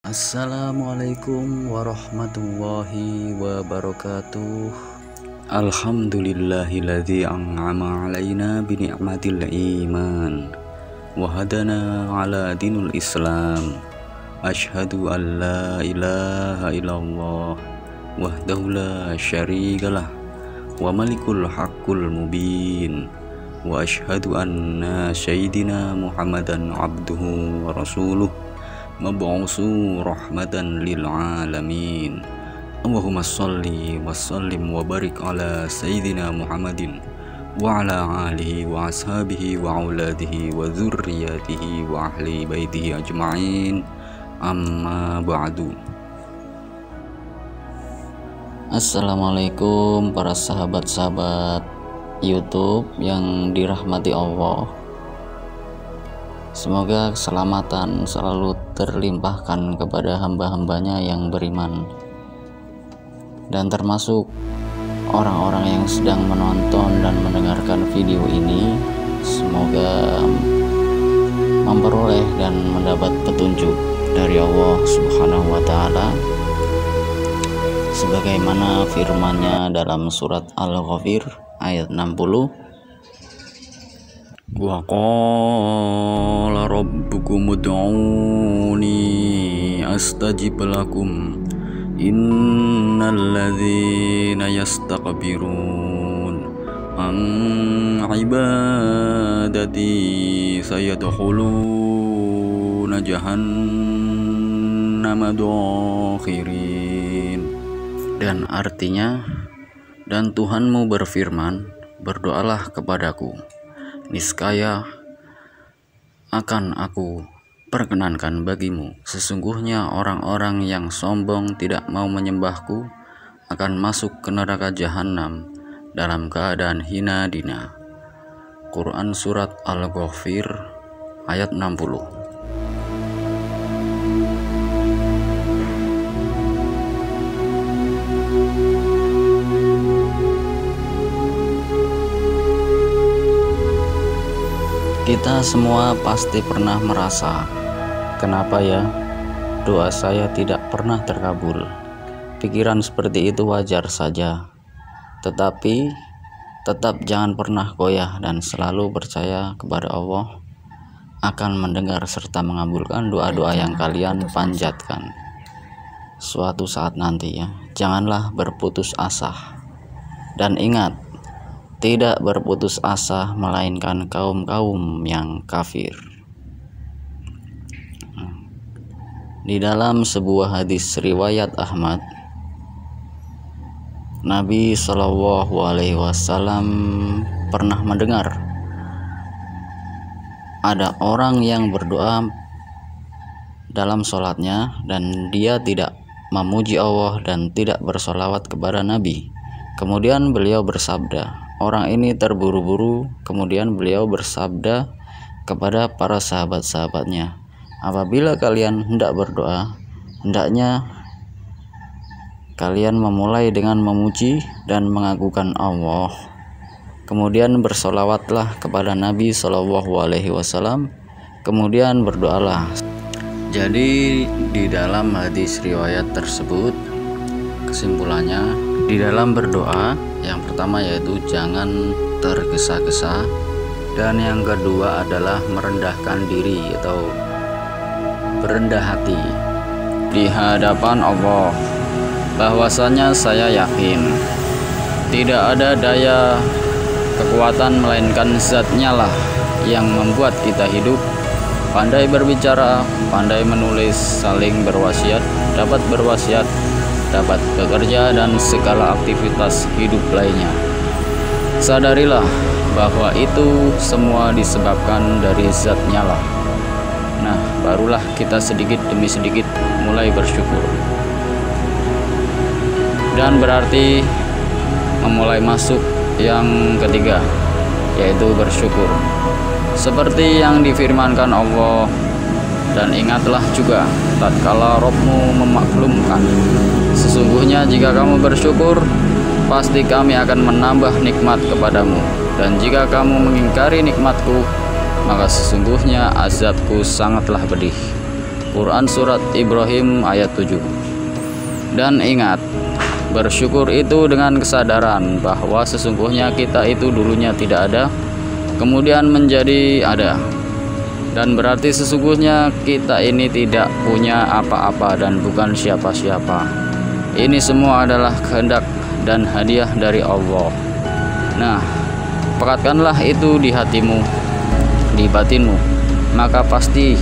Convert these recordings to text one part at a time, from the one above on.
Assalamualaikum warahmatullahi wabarakatuh. Alhamdulillahilladzi an'ama alaina bini'matil iman wa hadana ala dinul islam. Asyhadu an la ilaha illallah wahdahu la syarikalah wa malikul haqqul mubin wa asyhadu anna sayyidina Muhammadan abduhu wa rasuluh mab'usu rahmatan lil alamin. Allahumma sholli wa sallim wa barik ala sayyidina Muhammadin wa ala alihi wa ashabihi wa auladihi wa dzurriyyatihi wa ahli baitihi ajma'in. Amma ba'du. Assalamualaikum para sahabat-sahabat YouTube yang dirahmati Allah. Semoga keselamatan selalu terlimpahkan kepada hamba-hambanya yang beriman, dan termasuk orang-orang yang sedang menonton dan mendengarkan video ini. Semoga memperoleh dan mendapat petunjuk dari Allah Subhanahu wa Ta'ala, sebagaimana firman-Nya dalam surat Al-Ghafir ayat 60. Wa qala rabbukum ud'uni astajib lakum innal ladzina yastakbirun an ibadati sayadkhuluna jahannama dakhirin. Dan artinya, dan Tuhanmu berfirman, berdoalah kepadaku, niscaya akan aku perkenankan bagimu. Sesungguhnya orang-orang yang sombong tidak mau menyembahku akan masuk ke neraka jahanam dalam keadaan hina dina. Quran Surat Al-Ghafir ayat 60. Kita semua pasti pernah merasa, kenapa ya doa saya tidak pernah terkabul. Pikiran seperti itu wajar saja, tetapi tetap jangan pernah goyah dan selalu percaya kepada Allah akan mendengar serta mengabulkan doa-doa yang kalian panjatkan suatu saat nanti ya. Janganlah berputus asa, dan ingat, tidak berputus asa melainkan kaum-kaum yang kafir. Di dalam sebuah hadis riwayat Ahmad, Nabi Shallallahu Alaihi Wasallam pernah mendengar ada orang yang berdoa dalam sholatnya dan dia tidak memuji Allah dan tidak bersolawat kepada Nabi. Kemudian beliau bersabda, orang ini terburu-buru. Kemudian beliau bersabda kepada para sahabat-sahabatnya, apabila kalian hendak berdoa, hendaknya kalian memulai dengan memuji dan mengagukan Allah. Kemudian bersolawatlah kepada Nabi Shallallahu Alaihi Wasallam. Kemudian berdoalah. Jadi di dalam hadis riwayat tersebut, kesimpulannya, di dalam berdoa, yang pertama yaitu jangan tergesa-gesa, dan yang kedua adalah merendahkan diri atau berendah hati di hadapan Allah, bahwasanya saya yakin tidak ada daya kekuatan melainkan Zat-Nya lah yang membuat kita hidup, pandai berbicara, pandai menulis, saling berwasiat, dapat berwasiat, dapat bekerja, dan segala aktivitas hidup lainnya. Sadarilah bahwa itu semua disebabkan dari Zat-Nya lah. Nah, barulah kita sedikit demi sedikit mulai bersyukur. Dan berarti memulai masuk yang ketiga, yaitu bersyukur. Seperti yang difirmankan Allah, dan ingatlah juga tatkala Rabbmu memaklumkan, sesungguhnya jika kamu bersyukur, pasti kami akan menambah nikmat kepadamu, dan jika kamu mengingkari nikmatku, maka sesungguhnya azabku sangatlah pedih. Quran Surat Ibrahim ayat 7. Dan ingat, bersyukur itu dengan kesadaran bahwa sesungguhnya kita itu dulunya tidak ada, kemudian menjadi ada. Dan berarti sesungguhnya kita ini tidak punya apa-apa dan bukan siapa-siapa. Ini semua adalah kehendak dan hadiah dari Allah. Nah, pekatkanlah itu di hatimu, di batinmu, maka pasti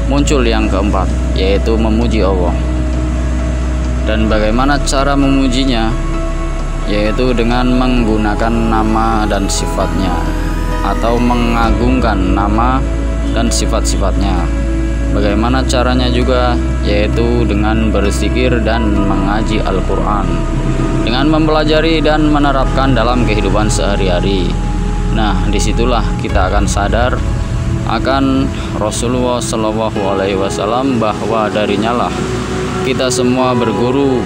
muncul yang keempat, yaitu memuji Allah. Dan bagaimana cara memujinya? Yaitu dengan menggunakan nama dan sifatnya, atau mengagungkan nama dan sifat-sifatnya. Bagaimana caranya juga? Yaitu dengan berzikir dan mengaji Al-Quran, dengan mempelajari dan menerapkan dalam kehidupan sehari-hari. Nah, disitulah kita akan sadar akan Rasulullah SAW, bahwa darinya lah kita semua berguru.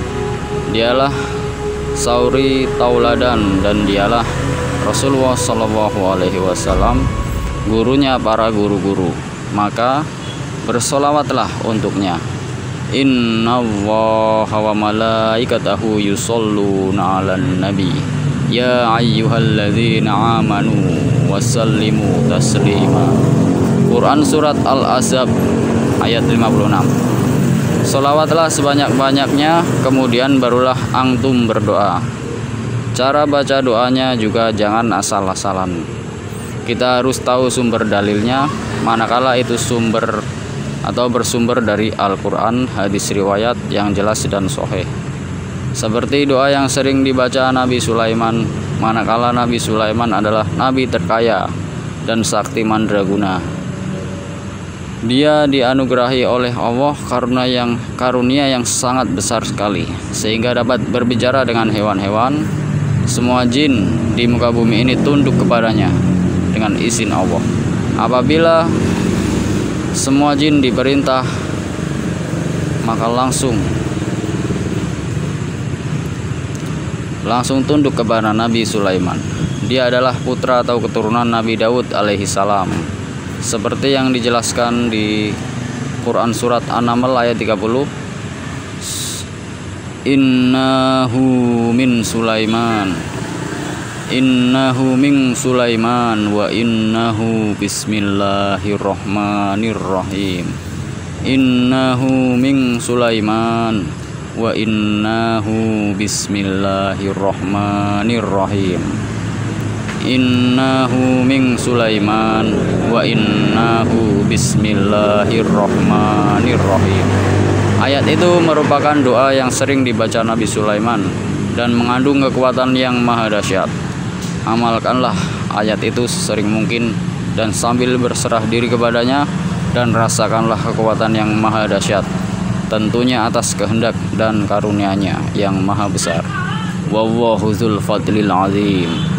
Dialah sauri tauladan, dan dialah Rasulullah SAW gurunya para guru-guru. Maka bersolawatlah untuknya. Innallaha wa malaikatahu yusholluna 'alan nabi ya ayyuhalladzina amanu wasallimu taslima. Quran Surat Al-Ahzab ayat 56. Sholawatlah sebanyak-banyaknya, kemudian barulah antum berdoa. Cara baca doanya juga jangan asal-asalan. Kita harus tahu sumber dalilnya, manakala itu sumber atau bersumber dari Al-Quran, hadis riwayat yang jelas dan sahih. Seperti doa yang sering dibaca Nabi Sulaiman, manakala Nabi Sulaiman adalah nabi terkaya dan sakti mandraguna. Dia dianugerahi oleh Allah karunia yang sangat besar sekali, sehingga dapat berbicara dengan hewan-hewan. Semua jin di muka bumi ini tunduk kepadanya dengan izin Allah. Apabila semua jin diperintah, maka langsung tunduk kepada Nabi Sulaiman. Dia adalah putra atau keturunan Nabi Daud alaihi salam. Seperti yang dijelaskan di Quran Surat An-Naml ayat 30. Innahu min Sulaiman wa innahu bismillahirrahmanirrahim. Innahu min Sulaiman wa innahu bismillahirrahmanirrahim. Innahu min Sulaiman wa innahu bismillahirrahmanirrahim. Ayat itu merupakan doa yang sering dibaca Nabi Sulaiman dan mengandung kekuatan yang maha dahsyat. Amalkanlah ayat itu sesering mungkin dan sambil berserah diri kepadanya, dan rasakanlah kekuatan yang maha dahsyat, tentunya atas kehendak dan karunia-Nya yang maha besar. Wallahu dzul fadlil azim.